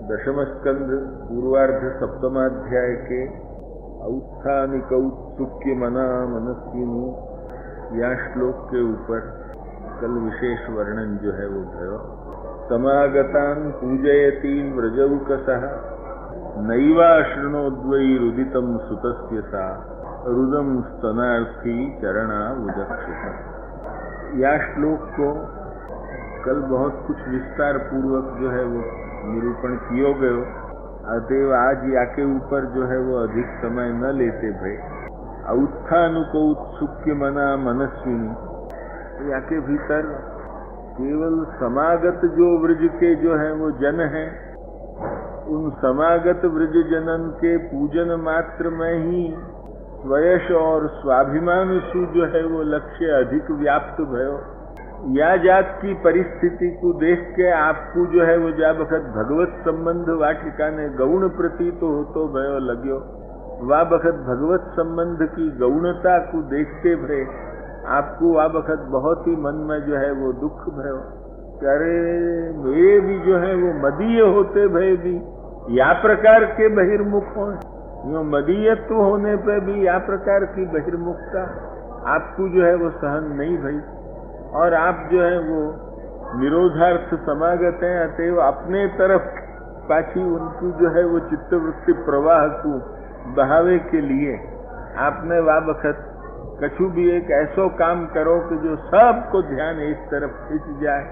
दशम स्कंध पूर्वार्ध सप्तमाध्याय के औत्थानिक औत्सुक्य मना मनस्विनी या श्लोक के ऊपर कल विशेष वर्णन जो है वो भयो। समागतान पूजयती व्रजौकसः नैवा शृणोद्वै रुदितं सुतस्य सा रुदं स्तनार्थी चरणा उदक्षिता। या श्लोक को कल बहुत कुछ विस्तार पूर्वक जो है वो निरूपण कियो गयो, अतएव आज याके ऊपर जो है वो अधिक समय न लेते भय। औत्थानुको उत्सुक्य मना मनस्विनी, याके भीतर केवल समागत जो व्रज के जो है वो जन है, उन समागत व्रज जनन के पूजन मात्र में ही स्वयश और स्वाभिमान सु जो है वो लक्ष्य अधिक व्याप्त भयो। या जात की परिस्थिति को देख के आपको जो है वो जा बखत भगवत संबंध वाटिका ने गौण प्रतीत हो तो भयो लग्यो, वा बखत भगवत संबंध की गौणता को देखते भय आपको वा बखत बहुत ही मन में जो है वो दुख भयो। अरे वे भी जो है वो मदीय होते भय भी या प्रकार के बहिर्मुख हो, यो मदीयत्व होने पे भी या प्रकार की बहिर्मुखता आपको जो है वो सहन नहीं भई, और आप जो है वो निरोधार्थ समागत हैं, अतएव अपने तरफ पाछी उनकी जो है वो चित्तवृत्ति प्रवाह को बहावे के लिए आपने वा बखत कछु भी एक ऐसो काम करो कि जो सबको ध्यान इस तरफ खींच जाए,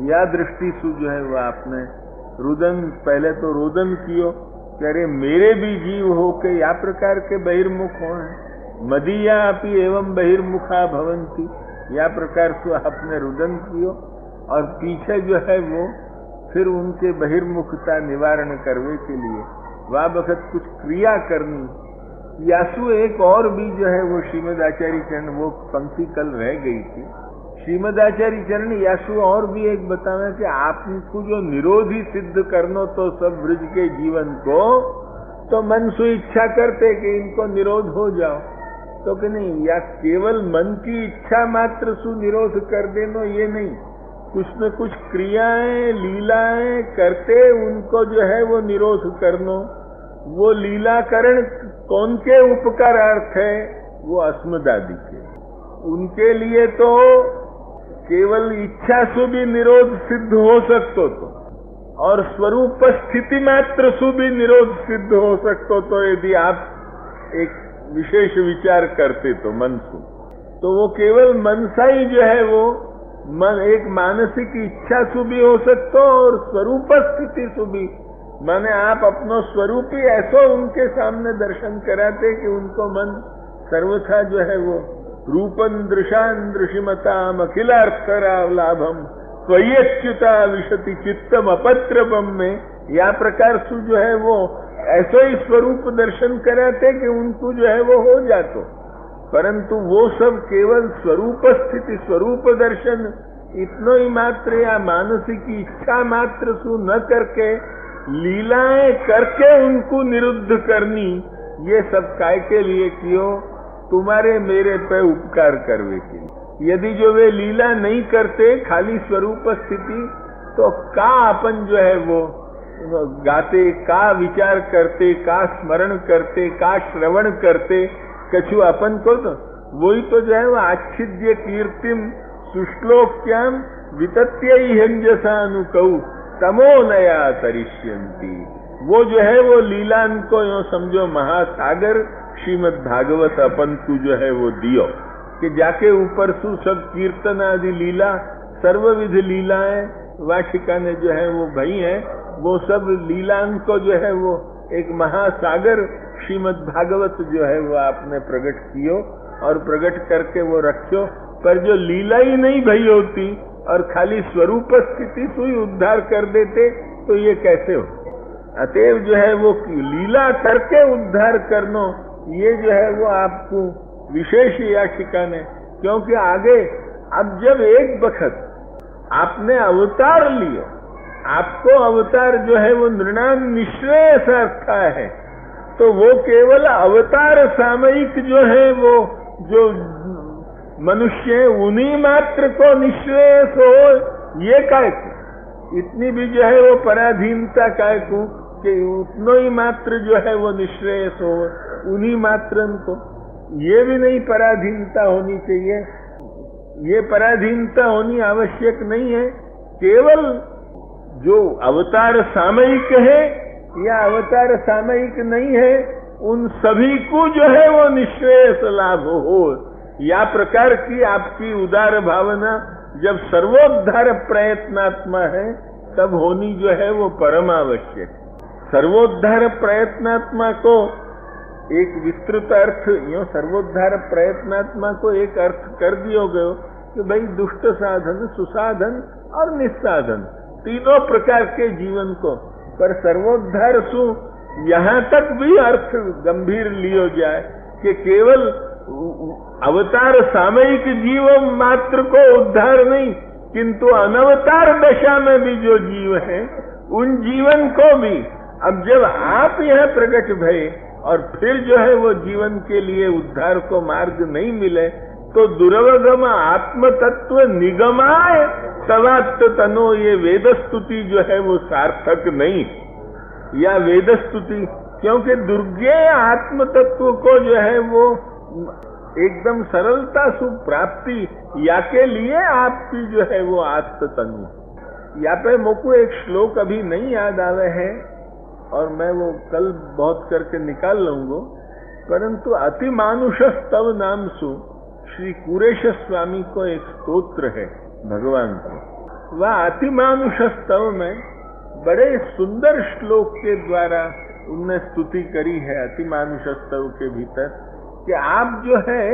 या दृष्टि से जो है वो आपने रुदन पहले तो रोदन कियो कि अरे मेरे भी जीव हो के या प्रकार के बहिर्मुख हो हैं, मदीया अपि एवं बहिर्मुखा भवंती, या प्रकार से आपने रुदन कियो, और पीछे जो है वो फिर उनके बहिर्मुखता निवारण करने के लिए वह बखत कुछ क्रिया करनी। यासु एक और भी जो है वो श्रीमद आचार्य चरण, वो पंक्ति कल रह गई थी, श्रीमद आचार्य चरण यासु और भी एक बतावे कि आपको जो निरोधी सिद्ध करनो तो सब व्रज के जीवन को, तो मन से इच्छा करते कि इनको निरोध हो जाओ, तो कि नहीं, या केवल मन की इच्छा मात्र सु निरोध कर देनो ये नहीं, कुछ न कुछ क्रियाएं लीलाएं करते उनको जो है वो निरोध करनो। वो लीलाकरण कौन के उपकारार्थ है? वो अस्मदादि के, उनके लिए तो केवल इच्छा से भी निरोध सिद्ध हो सकतो तो, और स्वरूप स्थिति मात्र से भी निरोध सिद्ध हो सकतो तो, यदि आप एक विशेष विचार करते तो मन से, तो वो केवल मनसा ही जो है वो मन एक मानसिक इच्छा से भी हो सकता और स्वरूप स्थिति से भी, माने आप अपनो स्वरूप ही ऐसा उनके सामने दर्शन कराते कि उनको मन सर्वथा जो है वो रूपन दृशान दृशिमताम अखिलार्थराव लाभम स्वयच्युता विशति चित्तम अपत्रपम में, या प्रकार से जो है वो ऐसा ही स्वरूप दर्शन कराते कि उनको जो है वो हो जातो, परंतु वो सब केवल स्वरूप स्थिति स्वरूप दर्शन इतनो ही मात्र या मानसिक इच्छा मात्र सु न करके लीलाएं करके उनको निरुद्ध करनी, ये सब काय के लिए कियो? तुम्हारे मेरे पे उपकार करवे के लिए। यदि जो वे लीला नहीं करते खाली स्वरूप स्थिति, तो का अपन जो है वो गाते, का विचार करते, का स्मरण करते, का श्रवण करते, कछु अपन को तो वही तो जो है वो आच्छिद्य कीर्तिम सुश्लोक्याम वितत्य हंजसानुकौ तमो नया तरिष्यंती। वो जो है वो लीलान को यो समझो महासागर श्रीमद भागवत अपन को जो है वो दियो, कि जाके ऊपर सु सब कीर्तन आदि लीला सर्वविध लीलाएं वाटिका ने जो है वो भई है, वो सब लीलान को जो है वो एक महासागर श्रीमद भागवत जो है वो आपने प्रकट कियो और प्रकट करके वो रखियो, पर जो लीला ही नहीं भई होती और खाली स्वरूप स्थिति से ही उद्धार कर देते तो ये कैसे हो? अतएव जो है वो लीला करके उद्धार करनो, ये जो है वो आपको विशेष याचिका ने, क्योंकि आगे अब जब एक बखत आपने अवतार लियो, आपको अवतार जो है वो नृणाम निश्रेय सार्था है, तो वो केवल अवतार सामयिक जो है वो जो मनुष्य उन्हीं मात्र को निश्रेयस हो, ये काय को इतनी भी जो है वो पराधीनता काय को, कि उतनो ही मात्र जो है वो निश्रेयस हो, उन्हीं मात्रन को। ये भी नहीं पराधीनता होनी चाहिए, ये पराधीनता होनी आवश्यक नहीं है। केवल जो अवतार सामयिक है या अवतार सामयिक नहीं है, उन सभी को जो है वो निश्रेयस लाभ हो। या प्रकार की आपकी उदार भावना जब सर्वोद्धार प्रयत्नात्मा है तब होनी जो है वो परम आवश्यक। सर्वोद्धार प्रयत्नात्मा को एक विस्तृत अर्थ, यो सर्वोद्धार प्रयत्नात्मा को एक अर्थ कर दियो गयो कि भाई दुष्ट साधन, सुसाधन और निस्साधन तीनों प्रकार के जीवन को। पर सर्वोद्धार सु यहाँ तक भी अर्थ गंभीर लियो जाए कि केवल अवतार सामयिक जीव मात्र को उद्धार नहीं, किंतु अनवतार दशा में भी जो जीव हैं उन जीवन को भी। अब जब आप यह प्रकट भये और फिर जो है वो जीवन के लिए उद्धार को मार्ग नहीं मिले, तो दुर्वगम आत्म तत्व निगमाय तवात्त तनो, ये वेद स्तुति जो है वो सार्थक नहीं। या वेद स्तुति, क्योंकि दुर्गे आत्म तत्व को जो है वो एकदम सरलता से प्राप्ति या के लिए आपकी जो है वो आत्म तनु। या पे मुझको एक श्लोक अभी नहीं याद आवे है और मैं वो कल बहुत करके निकाल लूंगा, परंतु अति मानुष स्तव नाम सु श्री कुरेश स्वामी को एक स्तोत्र है भगवान को। वह अति मानुष स्तव में बड़े सुंदर श्लोक के द्वारा उनने स्तुति करी है अति मानुष स्तव के भीतर कि आप जो है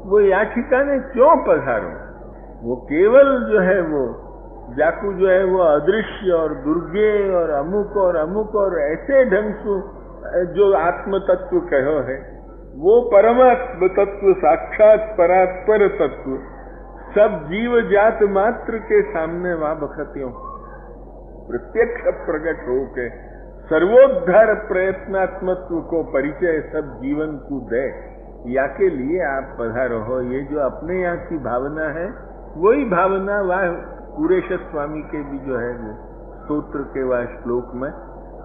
वो या ठिकाने क्यों पधारो। वो केवल जो है वो जाकू जो है वो अदृश्य और दुर्गे और अमुक और ऐसे ढंग से जो आत्म तत्व कहो है, वो परमात्म तत्व साक्षात परात्पर तत्व सब जीव जात मात्र के सामने वहां बखतियों प्रत्यक्ष प्रकट होके सर्वोद्धार प्रयत्नात्मत्व को परिचय सब जीवन को दे, या के लिए आप पधारो हो। ये जो अपने यहाँ की भावना है वही भावना वह कुरेश स्वामी के भी जो है वो स्तोत्र के वह श्लोक में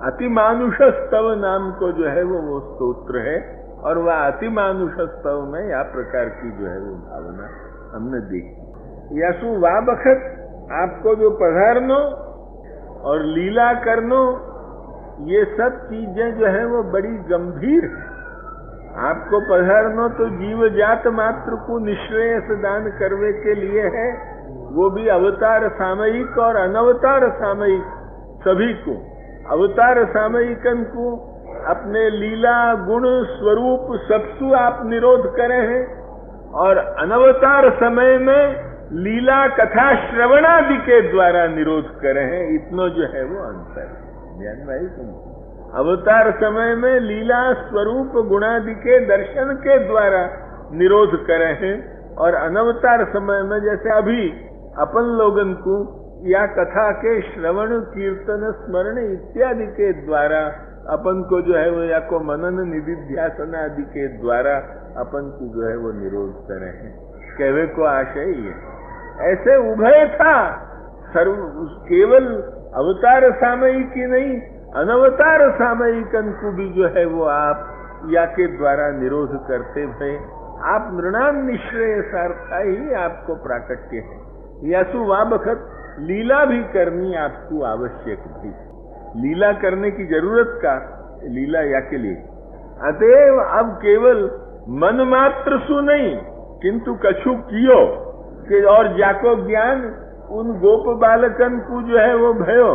अति मानुष स्तव नाम को जो है वो स्तोत्र है। और वह अति मानुष स्तव में या प्रकार की जो है वो भावना हमने देखी। यासु वाह बखत आपको जो पधारनो और लीला करनो, ये सब चीजें जो है वो बड़ी गंभीर है। आपको पधारनो तो जीव जात मात्र को निश्रेयस दान करने के लिए है, वो भी अवतार सामयिक और अनवतार सामयिक सभी को। अवतार सामयिकन को अपने लीला गुण स्वरूप सबसु आप निरोध करे हैं, और अनवतार समय में लीला कथा श्रवणादि के द्वारा निरोध करे हैं। इतनो जो है वो अंतर ध्यान भाई तुम। अवतार समय में लीला स्वरूप गुणादि के दर्शन के द्वारा निरोध करे हैं, और अनवतार समय में जैसे अभी अपन लोगन को या कथा के श्रवण कीर्तन स्मरण इत्यादि के द्वारा अपन को जो है वो या को मनन निधिध्यासन आदि के द्वारा अपन को जो है वो निरोध करे हैं। कहवे को आशय ये ऐसे उभय था, सर्व केवल अवतार सामयिक ही नहीं अनवतार सामयिकन को भी जो है वो आप या के द्वारा निरोध करते भय आप नृणाम निश्रेयसार्था ही आपको प्राकट्य है। यासु वा बखत लीला भी करनी आपको आवश्यक थी। लीला करने की जरूरत का लीला या के लिए अतएव अब केवल मन मात्र सु नहीं किंतु कछु कियो कि और जाको ज्ञान उन गोप बालकन को जो है वो भयो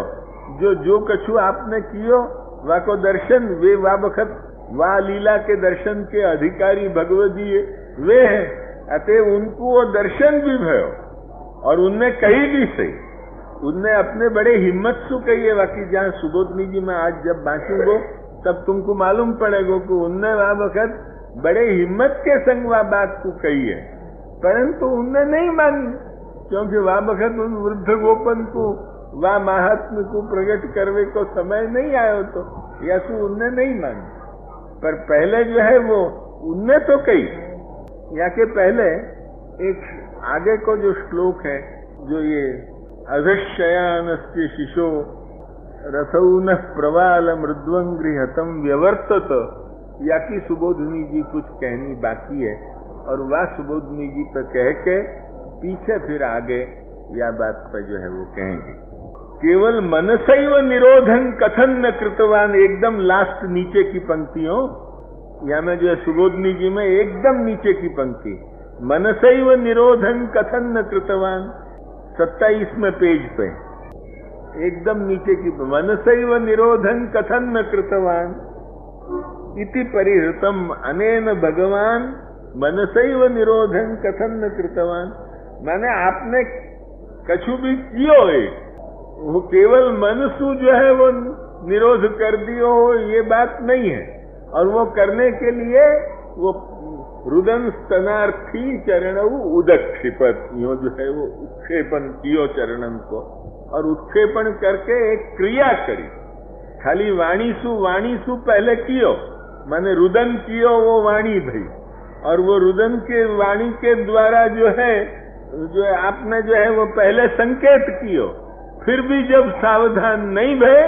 जो कछु आपने कियो वा को दर्शन वे वा बखत वा लीला के दर्शन के अधिकारी भगवदी वे हैं। अतः उनको वो दर्शन भी भयो और उनने कही भी से उनने अपने बड़े हिम्मत से कही है। बाकी जहाँ सुबोधनी जी में आज जब बांचूंगो तब तुमको मालूम पड़ेगा कि उनने वह वक्त बड़े हिम्मत के संग वह बात को कही है, परंतु उनने नहीं मानी क्योंकि वह वक्त उन वृद्ध गोपन को वह महात्म को प्रकट करने को समय नहीं आयो तो यसु उनने नहीं मानी। पर पहले जो है वो उनने तो कही या के पहले एक आगे को जो श्लोक है जो ये अधशयानस्य शिशो रसौन प्रवाल मृद्वंगृहतम व्यवर्तत, या कि सुबोधनी जी कुछ कहनी बाकी है और वह सुबोधनी जी पर कह के पीछे फिर आगे या बात पर जो है वो कहेंगे। केवल मनसैव निरोधन कथन न कृतवान, एकदम लास्ट नीचे की पंक्तियों या में जो है सुबोधनी जी में एकदम नीचे की पंक्ति, मनसैव निरोधन कथन न कृतवान, 27वें पेज पे एकदम नीचे की, मनसैव निरोधन कथन न कृतवान इति परिहृतम अनेन भगवान मनसैव निरोधन कथन न कृतवान। माने आपने कछु भी कियो है, वो केवल मनसु जो है वो निरोध कर दियो हो ये बात नहीं है, और वो करने के लिए वो रुदन स्तनार्थी चरणऊ उदक्षिपत, यो जो है वो उत्क्षेपण कियो चरणन को, और उत्क्षेपण करके एक क्रिया करी। खाली वाणीसु पहले कियो, माने रुदन कियो वो वाणी भई, और वो रुदन के वाणी के द्वारा जो आपने जो है वो पहले संकेत कियो, फिर भी जब सावधान नहीं भय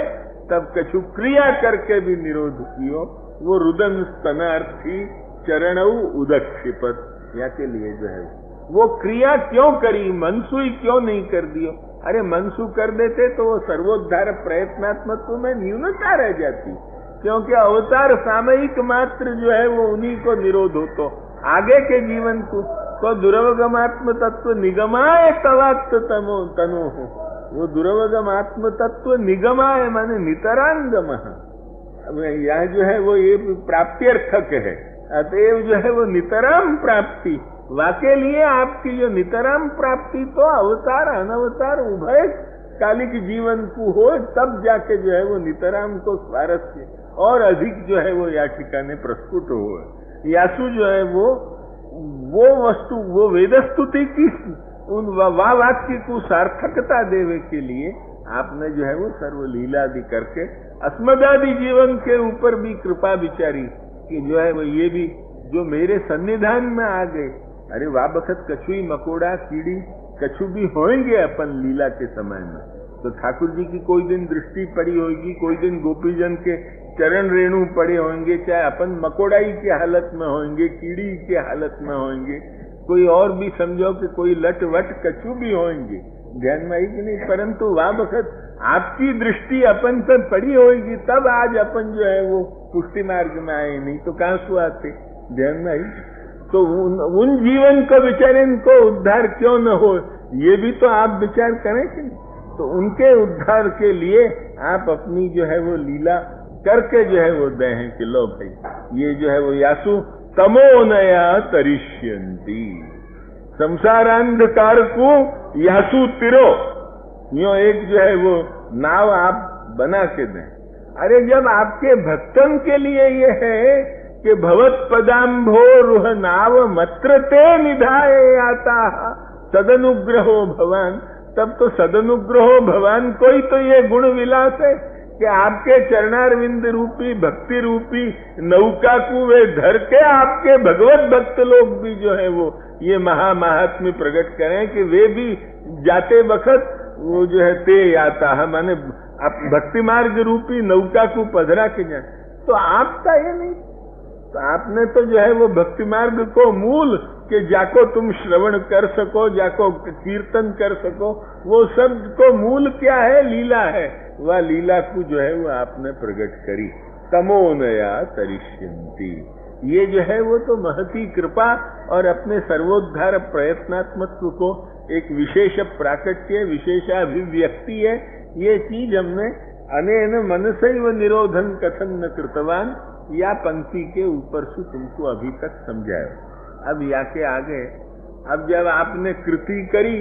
तब कछु क्रिया करके भी निरोध कियो, वो रुदन स्तनार्थी चरणऊ उदक्षिपत, या के लिए जो है वो क्रिया क्यों करी, मनसु ही क्यों नहीं कर दियो। अरे मनसु कर देते तो वो सर्वोद्धार प्रयत्नात्मक में न्यूनता रह जाती, क्योंकि अवतार सामयिक मात्र जो है वो उन्हीं को निरोध हो, तो आगे के जीवन को तो दुर्वगमात्म तत्व निगमाए तवात्त तनो हो, वो दुर्वगमात्म तत्व निगमाए माने नितरांगम, यह जो है वो ये प्राप्त्यर्थक है, अतएव जो है वो नितराम प्राप्ति, वाके लिए आपकी जो नितराम प्राप्ति तो अवतार अनवतार उभय कालिक जीवन को हो, तब जाके जो है वो नितराम को स्वारस्य और अधिक जो है वो याचिका ने प्रस्फुट हो। यासु जो है वो वस्तु, वो वेदस्तुति की उन वाक्य को सार्थकता देवे के लिए आपने जो है वो सर्व लीलादि करके अस्मदादि जीवन के ऊपर भी कृपा विचारी कि जो है वो ये भी जो मेरे सन्निधान में आ गए। अरे वाह बखत कछुई मकोड़ा कीड़ी कछु भी होंगे अपन लीला के समय में, तो ठाकुर जी की कोई दिन दृष्टि पड़ी होगी, कोई दिन गोपीजन के चरण रेणु पड़े होंगे, चाहे अपन मकोड़ाई की हालत में होंगे, कीड़ी की हालत में होंगे, कोई और भी समझो कि कोई लट वट कछु भी होंगे, ध्यान में आई कि नहीं, परंतु वाह बखत आपकी दृष्टि अपन पर पड़ी होगी, तब आज अपन जो है वो पुष्टि मार्ग में आए, नहीं तो कहां से आते, ध्यान में आई। तो उन जीवन को बेचारे इनको उद्धार क्यों न हो, ये भी तो आप विचार करें कि नहीं। तो उनके उद्धार के लिए आप अपनी जो है वो लीला करके जो है वो दे हैं कि लो भाई ये जो है वो यासु तमो नया तरिष्यंती, संसारांधकार को यासु तिरो, यो एक जो है वो नाव आप बना के दें। अरे जब आपके भक्तन के लिए ये है कि भवत पदाम्भो रुह नाव मत्र ते निधाए आता सदनुग्रहो भवान, तब तो सदनुग्रहो भवान कोई तो ये गुण विलास है कि आपके चरणारविंद रूपी भक्ति रूपी नौका को वे धर के आपके भगवत भक्त लोग भी जो है वो ये महात्म्य प्रकट करें कि वे भी जाते वक्त वो जो है ते आता है, माने आप भक्ति मार्ग रूपी नौका को पधरा के जाए। तो आपका ये नहीं, तो आपने तो जो है वो भक्ति मार्ग को मूल कि जाको तुम श्रवण कर सको, जाको कीर्तन कर सको, वो सब को मूल क्या है, लीला है, वह लीला को जो है वो आपने प्रकट करी। तमो नया तरिष्यंती, ये जो है वो तो महती कृपा और अपने सर्वोद्धार प्रयत्नात्मक को एक विशेष प्राकट्य विशेषाभिव्यक्ति है। ये चीज हमने अनेन मनसैव निरोधन कथन न कृतवान या पंक्ति के ऊपर से तुमको अभी तक समझाया। अब या के आगे, अब जब आपने कृति करी,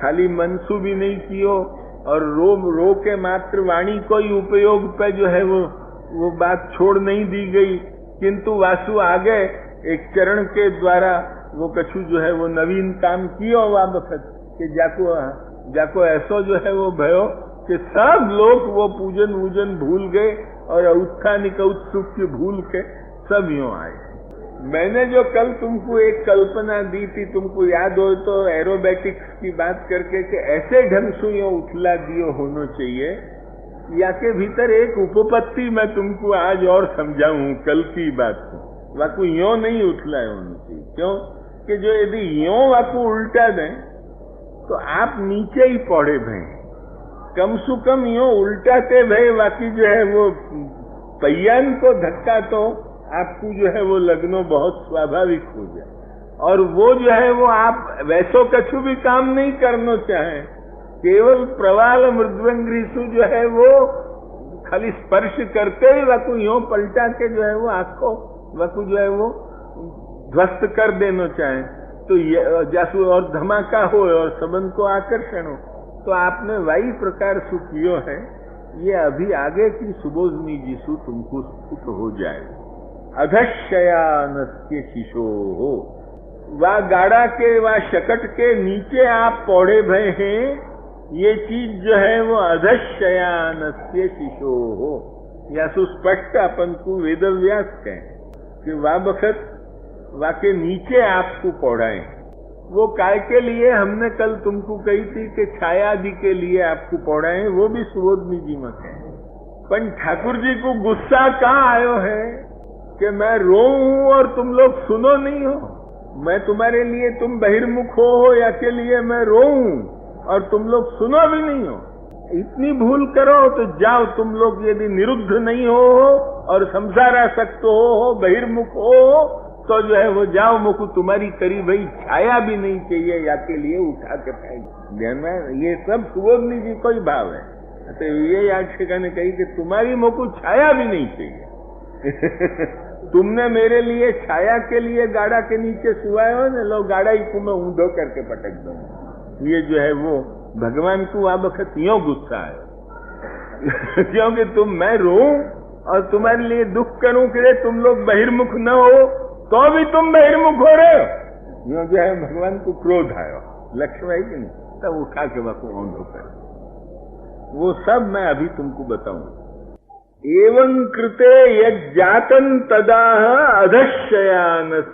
खाली मनसु भी नहीं कियो और रो के मात्र वाणी को ही उपयोग पे जो है वो बात छोड़ नहीं दी गई, किंतु वासु आगे एक चरण के द्वारा वो कछु जो है वो नवीन काम कियो वा बखत कि जाको ऐसो जो है वो भयो कि सब लोग वो पूजन वूजन भूल गए और उत्थानिक उत्सुक भूल के सब यूं आए। मैंने जो कल तुमको एक कल्पना दी थी, तुमको याद हो तो एरोबेटिक्स की बात करके कि ऐसे ढंग से यो उठला दियो होना चाहिए या के भीतर एक उपपत्ति मैं तुमको आज और समझाऊं, कल की बात को। वाकु यो नहीं उठलाए होनी चाहिए। क्यों कि जो यदि यो वाकु उल्टा दें तो आप नीचे ही पौड़े भय। कम सु कम यो उल्टाते भय बाकी जो है वो पहियान को धक्का तो आपको जो है वो लगनो बहुत स्वाभाविक हो जाए। और वो जो है वो आप वैसो कछु भी काम नहीं करना चाहे, केवल प्रवाल मृद्वंग्रीसु जो है वो खाली स्पर्श करते ही वाकु यो पलटा के जो है वो आंखों वाकु जो है वो ध्वस्त कर देना चाहे तो जैसु और धमाका हो और सबन को आकर्षण हो। तो आपने वही प्रकार सुखियो है, ये अभी आगे की सुबोधनी जीसु तुमको स्फुट हो जाए। अधशयानस्य शिशो हो, वा गाड़ा के वा शकट के नीचे आप पौड़े भय हैं, ये चीज जो है वो अधशयानस्य शिशो हो। या सुस्पष्ट अपन को वेदव्यास कहें कि वा बखत वा के नीचे आपको पौड़ाए। वो काय के लिए हमने कल तुमको कही थी कि छायादि के लिए आपको पौड़ाए, वो भी सुबोधनी जी मत है। पर ठाकुर जी को गुस्सा कहाँ आयो है कि मैं रोऊं और तुम लोग सुनो नहीं हो। मैं तुम्हारे लिए तुम बहिर्मुख हो या के लिए मैं रोऊं और तुम लोग सुनो भी नहीं हो। इतनी भूल करो तो जाओ तुम लोग, यदि निरुद्ध नहीं हो और संसारासक्त हो बहिर्मुख हो तो जो है वो जाओ, मुकु तुम्हारी करी भाई छाया भी नहीं चाहिए या के लिए उठा के फेंक। ध्यान में ये सब सुबोधनी जी को ही भाव है। तो ये याचिका ने कही कि तुम्हारी मुकु छाया भी नहीं चाहिए। तुमने मेरे लिए छाया के लिए गाड़ा के नीचे सुआए हो ना, लो गाड़ा ही तुम्हें ऊंधो करके पटक दो। ये जो है वो भगवान को आ बखत यो गुस्सा है। क्योंकि तुम मैं रोऊं और तुम्हारे लिए दुख करूं कि तुम लोग बहिर्मुख न हो तो भी तुम बहिर्मुख हो रहे हो। यो जो है भगवान को क्रोध आयो, लक्ष्य है कि नहीं, तब उठा के वह ऊंधो कर। वो सब मैं अभी तुमको बताऊं। एवं कृते यज्जातन तदा अधशयानस्येति।